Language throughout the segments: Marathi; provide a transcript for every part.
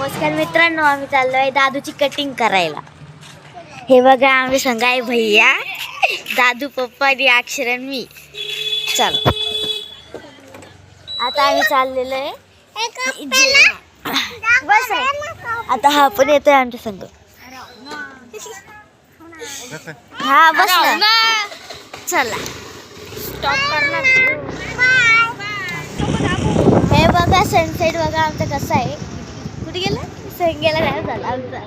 नमस्कार मित्रांनो, आम्ही चाललोय दादूची कटिंग करायला. हे बघा, आम्ही संगाय भैया, दादू, पप्पा आणि अक्षरन मी. चलो आता आम्ही चाललेलो आहे. बस आता हा पण येतोय आमच्या संग. हा बसला. चला स्टॉप करणार. हे बघा सनसेट बघा आमचं कसं आहे. कुठे गेला संगेला काय झालं आमचा.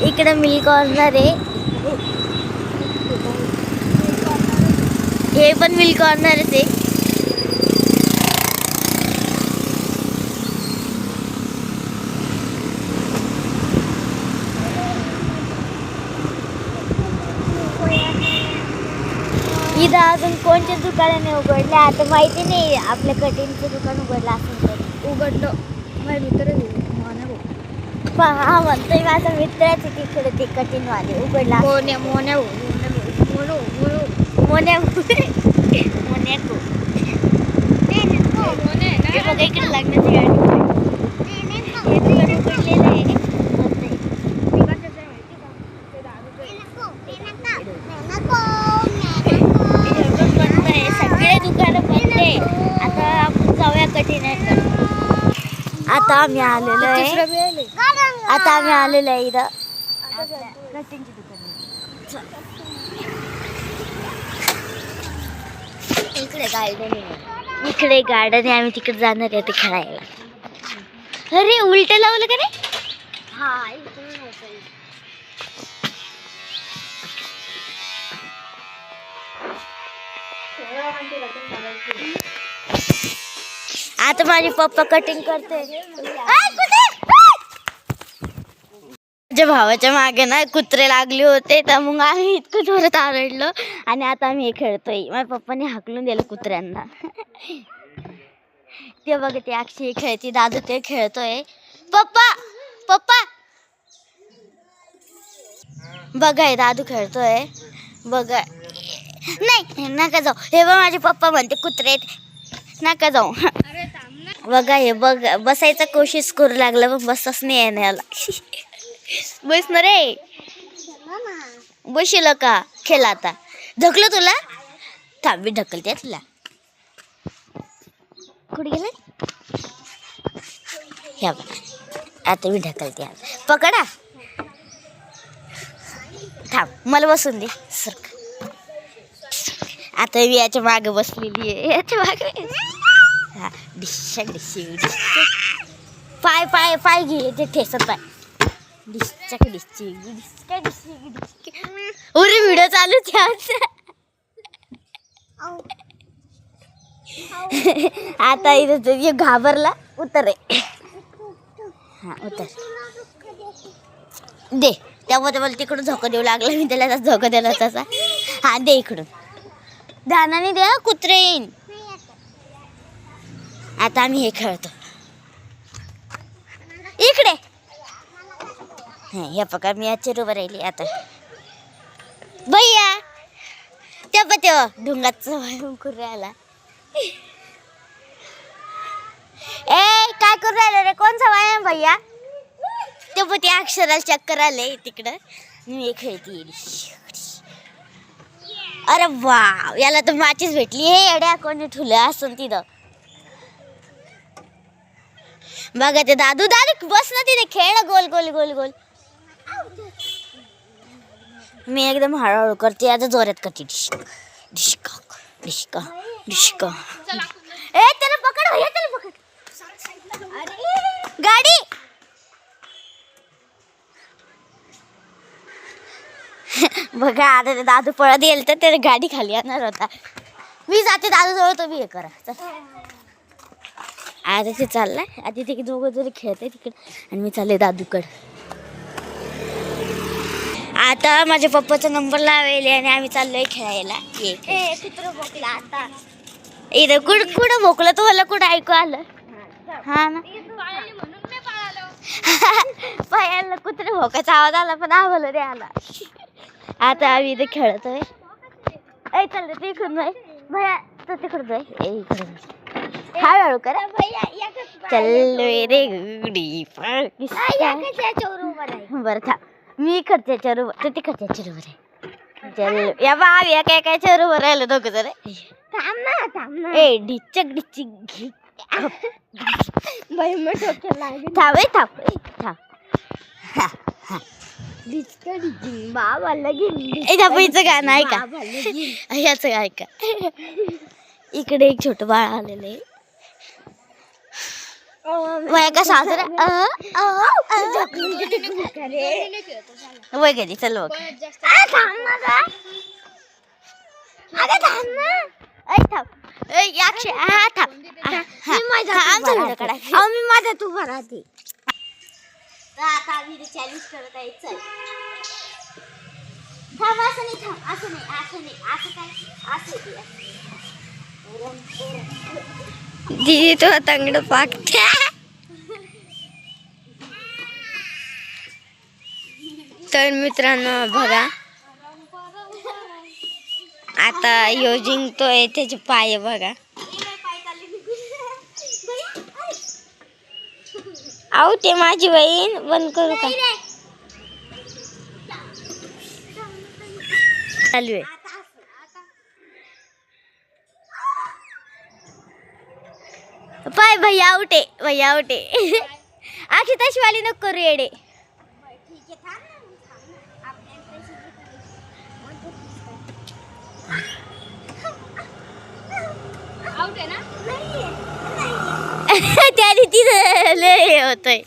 इकडे मिल्क कॉर्नर आहे. हे पण मिल्क कॉर्नरच आहे. इथं अजून कोणत्या दुकानाने उघडले आता माहिती नाही. आपल्या कटिंगचं दुकान उघडलं असेल तर. उघडलं माझा मित्र हा म्हणतोय माझा मित्राच तिकडे ते कटिंगवाले उघडला. मोन्या मोन्या मोनो मोन्या मोन्याको बघा इकडे लग्नाची गाडी उघडलेलं आहे. सगळे दुकानं बंद आहे. आता आपण जाऊया कटिंग. आता आम्ही आलेलो आहे. आता आम्ही आलेलो आहे इथं कटिंगची दुकान. इकडे गार्डन आहे. इकडे गार्डन आहे. आम्ही तिकडे जाणार आहे ते खेळायला. अरे उलट लावलं का रे. हा आता माझे पप्पा कटिंग करते. माझ्या भावाच्या मागे ना कुत्रे लागले होते तर मग आम्ही इतकं जोरात आरडलो आणि आता आम्ही हे खेळतोय. माझ्या पप्पाने हाकलून दिलं कुत्र्यांना. ते बघा ते अक्षय खेळते, दादू ते खेळतोय. पप्पा पप्पा बघा हे दादू खेळतोय. बघा नाही नका जाऊ. हे बघ माझे पप्पा म्हणते कुत्रे नका जाऊ. बघा हे बघ बसायचा कोशिश करू लागला पण बसच नाही येण्याला. बस ना रे. बशील का खेळ आता. ढकलं तुला. थांब मी ढकलते तुला. कुठे गेला ह्या आता मी ढकलते. पकडा. थांब मला बसून दे. सरक. आता मी याच्या मागे बसलेली आहे. याच्या मागे हा डिशक डिशक पाय पाय पाय घे ते ठेसत पाय. डिशक डिशक डिशक डिशक डिशक. अरे व्हिडिओ चालू आहे. आता इथं घाबरला. उतर रे. हा उतर दे. त्यामुळे मला तिकडून झोका देऊ लागला. मी त्याला झोका दिला तसा. हा दे इकडून. ध्यानाने द्या कुत्रे येईन. आता आम्ही हे खेळतो इकडे. हे पका मी याच्या उभं राहिली. आता भैया तेव्हा तेव्हा ढुंगाचं करू राहिला. ए काय करू राहिलं रे. कोणचा व्यायाम भैया. तेव्हा ते अक्षराला चक्कर आले तिकडं. मी खेळते. अरे वा याला तर माचीच भेटली. हे एड्या कोणी ठुलं असं तिथं. बघा ते दादू दादू बस ना तिथे खेळ गोल गोल गोल गोल. मी एकदम हळूहळू करते. आता जोरात करते. डिस्क डिस्का डिस्का डिस्का. ए त्याला पकड भैया त्याला पकड. गाडी बघा आता ते दादू पळत येईल तर त्याला गाडी खाली येणार होता. मी जाते दादू जवळ. तो बी हे करा. आता ते चाललाय. आधी ते दोघं जरी खेळते तिकडे आणि मी चालले दादूकडे. आता माझ्या पप्पाचा नंबर लावेल आणि आम्ही चाललोय खेळायला. कुत्रं भोकला आता इथं कुठं भोकलं तुम्हाला कुठं ऐकू आलं. हा ना पायाला कुत्रे भोकाचा आवाज आला पण आम्हाला रे आला. आता आम्ही इथे खेळतोय. ऐ चल रे तिकडून जाय भैया तो तिकडून जाय. इकडे हळूहळू कर. चल रे गुडी बरं थांब मी इकडच्या चरू तू तिकडच्या चरूवर आहे. चल या बा आम्ही काय काय चरूवर राहिलो दोघं जर. ए ढिचक ढिचिक थांब थांब बाबा लगीन गाणं ऐका. याच ऐका. इकडे एक छोटं बाळ आलेलं आहे. वय का साजरा वय घरी चल बघ. मी माझ्या तू भरा ते चॅलेंज करत आहे. चल थांब असं नाही थांब असं नाही असं नाही असं काय असं दीदी तो तंगड पाकत्या. तर मित्रांनो बघा आता यो जिंकतोय त्याचे पाय बघा. आऊ ते माझी बहीण बंद करू का चालू आहे. पाय भैया आउटे भैया आउटे. आखी तशी वाली नको करू येडे. त्याने तिथं लय होतोय.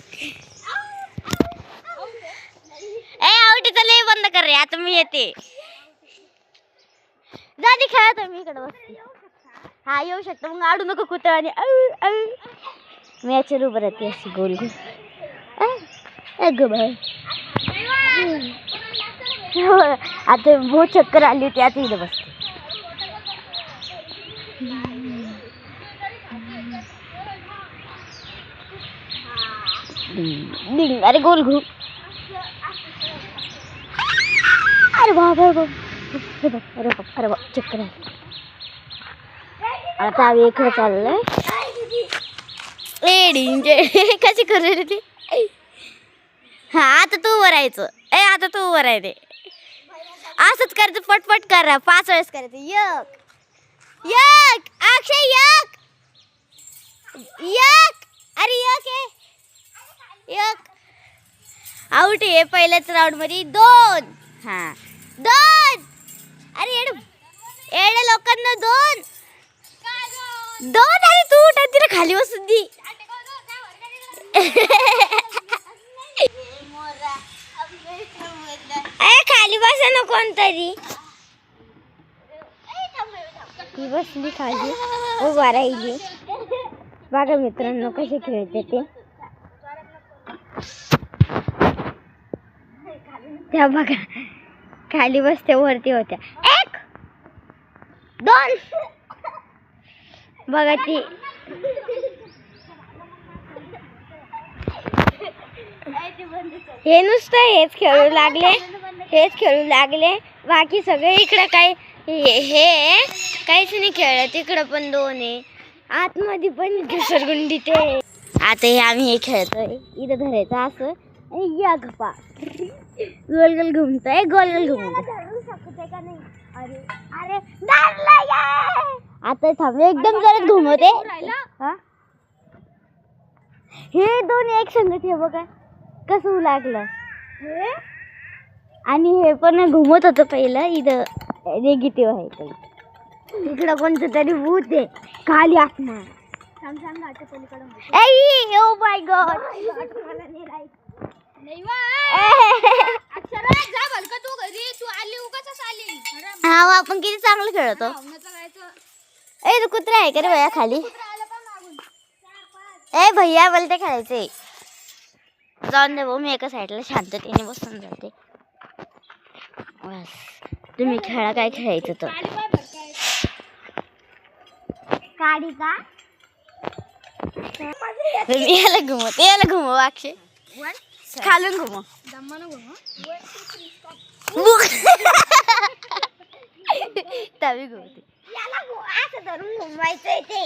ए आउटे तर लय बंद कर रे. आता मी येते जाती खेळा तुम्ही इकडे बसते. हा येऊ शकतो मग आडू नको कुत्रा आणि मी याच्या उभं राहते अशी गोल गोल. आता बहुत चक्कर आली होती आता इथं बसते. अरे गोल घूम. अरे बाबा अरे बाबा चक्कर आली. आता आम्ही इकडे चाललोय. कशी करू रे ती. हा आता तू उभं राहायचं. आता तू उभं राहायचे असंच करायचं पटपट कर 5 वेळेस करायचं. एक एक अक्षय एक एक अरे एक आहे एक आउट आहे पहिल्याच राऊंड मध्ये. 2 हा 2 अरे एवढ्या लोकांना 2 अरे तू तिला खाली बसून दी. खाली बसा ना कोणतरी. ही बसली खाली उभा राहिली. बघा मित्रांनो कसे खेळते ते. त्या बघा खाली बसते वरती होत्या. 1 2 बघा ती हे नुसतं हेच खेळू लागले बाकी सगळे इकडं काय हे काहीच नाही खेळत. इकडं पण 2 आहे आतमध्ये पण घसरगुंडी ते. आता हे आम्ही हे खेळतोय. इथं धरायचं असं आणि या गप्पा गोल गोल घुमतोय गोल गोल घुमतोय. अरे आता थांब एकदम जरा घुमवते. हे 2 एक संगत हे बघा कसं लागलं. आणि हे पण घुमत होतं पहिलं. इथं निगेटिव्ह आहे इकडं कोणतं तरी भूत आहे खाली असणार. ओ माय गॉड हा आपण किती चांगलं खेळतो. ए तू कुत्रा आहे का रे भैया खाली. ए भैया मला ते खेळायचंय. जाऊन दे भाऊ मी एका साईडला शांततेने बसून जाते. बस तुम्ही खेळा काय खेळायचं तर. काढी का याला घुमव अक्षय. खालून घुमव. तवी घुमते. असं धरून घुमवायचंय ते.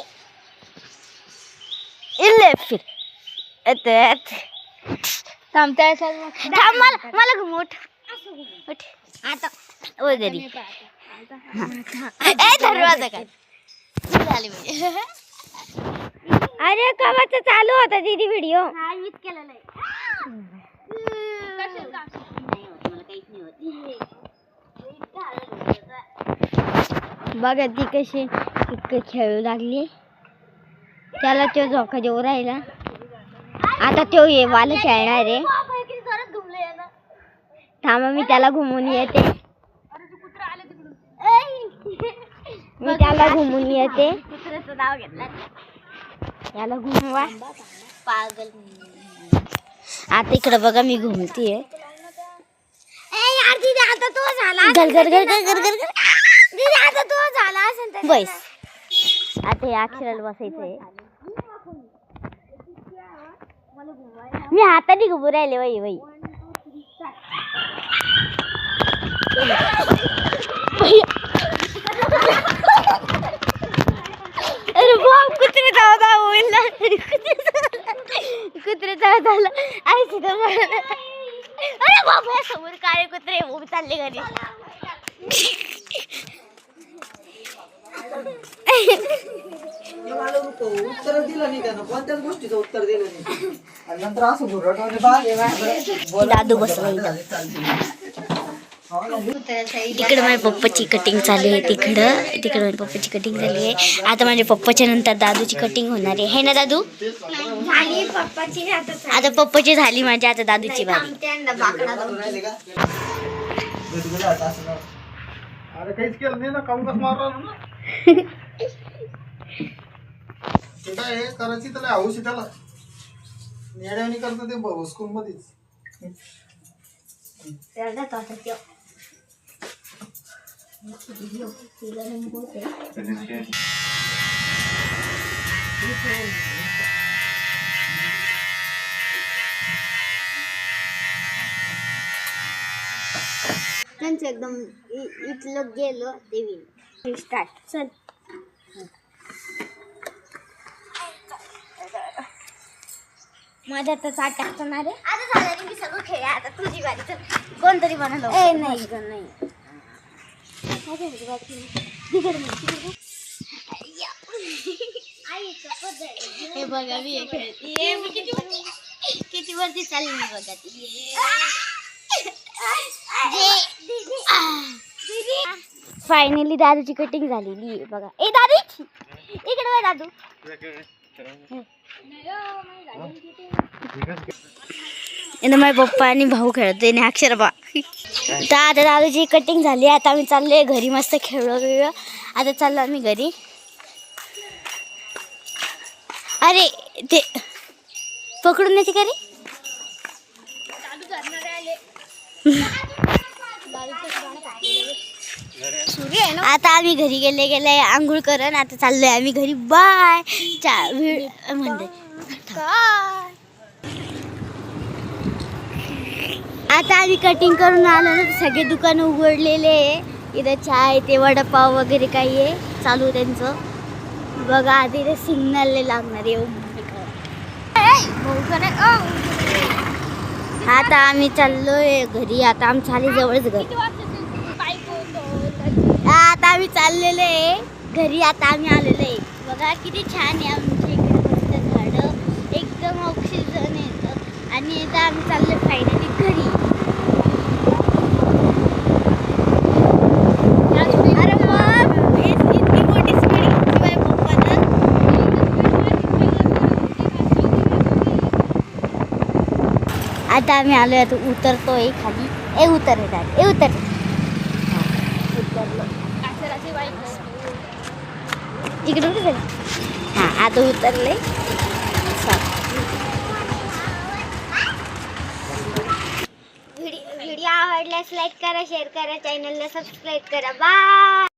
लेफ्ट थांब मला घुमव. उठ आता वगैरे दरवाजा काय झाली. अरे कवाचा चालू होता दीदी व्हिडिओ. मीच केलेला आहे. बघा ती कशी खेळू लागली. त्याला तो झोका देऊ राहिला. आता तो ये वाला खेळणार आहे. थांबा मी त्याला घुमून येते. मी त्याला घुमून येते. नाव घेतलं याला घुमवा पागल. आता इकडे बघा मी घुमतीये. आता तो झाला. आता तो झाला असेल बस. आता या अक्षराला बसायचंय. मी हाताने घुमू राहिले. वही अरे बाप कुत्रे धावता होईल ना. कुत्रे धावताला ऐक. अरे बाप समोर काळे कुत्रे उभे चालले घरी. उत्तर दिलं नाही त्यानं कोणत्याच गोष्टीचं उत्तर दिलं नाही. आणि नंतर असं दादू बसला. इकडे माझ्या पप्पाची कटिंग चालू आहे. तिकडे माझ्या पप्पाची कटिंग झाली आहे. आता माझ्या पप्पाच्या नंतर दादूची कटिंग होणार आहे ना दादू. आता पप्पाची झाली माझी. आता दादूची बारी. अरे काहीच केलं नाही ना. काऊन कसं मारला ना ते काय हे करायची त्याला हौस आहे. त्याला नेड्याने करतो ते स्कूल मध्येच. त्यांचं एकदम इथलं गेलो देवी. स्टार्ट चल. माझ्या आता चाट टाकणार आहे. आता झालं मी सगळं खेळ. आता तुझी बारी. चल कोणतरी बनवलं. नाही हे बघा मी खेळते. किती वरती चालली मी बघा ती. फायनली दादूची कटिंग झालेली आहे बघा. ए दादू इकडे बघ दादू. माझे पप्पा आणि भाऊ खेळतोय आणि अक्षर बा. तर आता दादूची कटिंग झाली. आता आम्ही चाललोय घरी. मस्त खेळलो. आता चाललो आम्ही घरी. अरे ते पकडून येते का रे. आता आम्ही घरी गेले आंघोळ करून. आता चाललोय आम्ही घरी. बाय. म्हणते आता आम्ही कटिंग करून आलो ना. सगळे दुकान उघडलेले. इथं चाय ते वडापाव वगैरे काही आहे चालू त्यांचं. बघा आधी ते सिग्नल लागणार आहे. आता आम्ही चाललोय घरी. आता आमच्या आली जवळच घर. आता आम्ही चाललेलो आहे घरी. आता आम्ही आलेलो आहे. बघा किती छान आहे आमच्या इकडे. मस्त झाडं एकदम ऑक्सिजन येतं. आणि आता आम्ही चाललोय फायनली घरी. अरे मग इतकी मोठी स्पीड घेतली माझ्या पप्पानं. आता आम्ही आलोय. आता उतरतोय खाली. उतर. इकडे कुठे आता उतरले. व्हिडिओ आवडल्यास लाईक करा, शेअर करा, चॅनलला सबस्क्राईब करा. बाय.